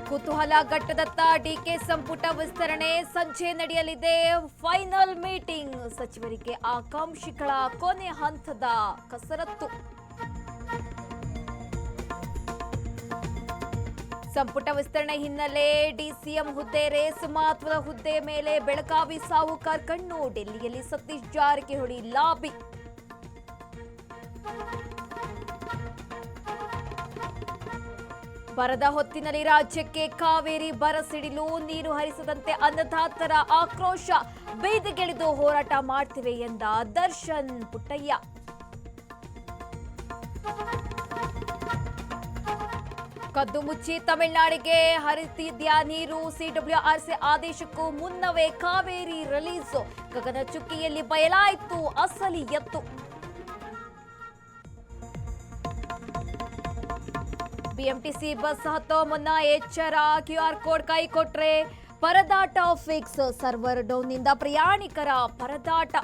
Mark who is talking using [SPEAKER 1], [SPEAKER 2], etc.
[SPEAKER 1] ಕುತೂಹಲ ಘಟ್ಟದತ್ತ ಡಿಕೆ ಸಂಪುಟ ವಿಸ್ತರಣೆ ಸಂಜೆ ನಡೆಯಲಿದೆ ಫೈನಲ್ ಮೀಟಿಂಗ್. ಸಚಿವರಿಗೆ ಆಕಾಂಕ್ಷಿಗಳ ಕೊನೆ ಹಂತದ ಕಸರತ್ತು. ಸಂಪುಟ ವಿಸ್ತರಣೆ ಹಿನ್ನೆಲೆ ಡಿಸಿಎಂ ಹುದ್ದೆ ರೇಸ್. ಮಹತ್ವದ ಹುದ್ದೆ ಮೇಲೆ ಬೆಳಗಾವಿ ಸಾಹುಕಾರ್ ಕಣ್ಣು. ಡೆಲ್ಲಿಯಲ್ಲಿ ಸತೀಶ್ ಜಾರಕಿಹೊಳಿ ಲಾಬಿ. ಬರದ ಹೊತ್ತಿನಲ್ಲಿ ರಾಜ್ಯಕ್ಕೆ ಕಾವೇರಿ ಬರಸಿಡಿಲು. ನೀರು ಹರಿಸದಂತೆ ಅನ್ನದಾತರ ಆಕ್ರೋಶ. ಬೀದಿಗಿಳಿದು ಹೋರಾಟ ಮಾಡ್ತಿವೆ ಎಂದ ದರ್ಶನ್ ಪುಟ್ಟಯ್ಯ. ಕದ್ದು ಮುಚ್ಚಿ ತಮಿಳುನಾಡಿಗೆ ಹರಿತಿದ್ಯಾ ನೀರು. ಸಿಡಬ್ಲ್ಯೂಆರ್ಸಿ ಆದೇಶಕ್ಕೂ ಮುನ್ನವೇ ಕಾವೇರಿ ರಿಲೀಸ್. ಗಗನಚುಕ್ಕಿಯಲ್ಲಿ ಬಯಲಾಯಿತು ಅಸಲಿ ಎತ್ತು. ಬಿಎಂಟಿಸಿ ಬಸ್ ಹತ್ತೋ ಮುನ್ನ ಎಚ್ಚರ. ಕ್ಯೂಆರ್ ಕೋಡ್ ಕೈ ಕೊಟ್ರೆ ಪರದಾಟ ಫಿಕ್ಸ್. ಸರ್ವರ್ ಡೌನ್ನಿಂದ ಪ್ರಯಾಣಿಕರ ಪರದಾಟ.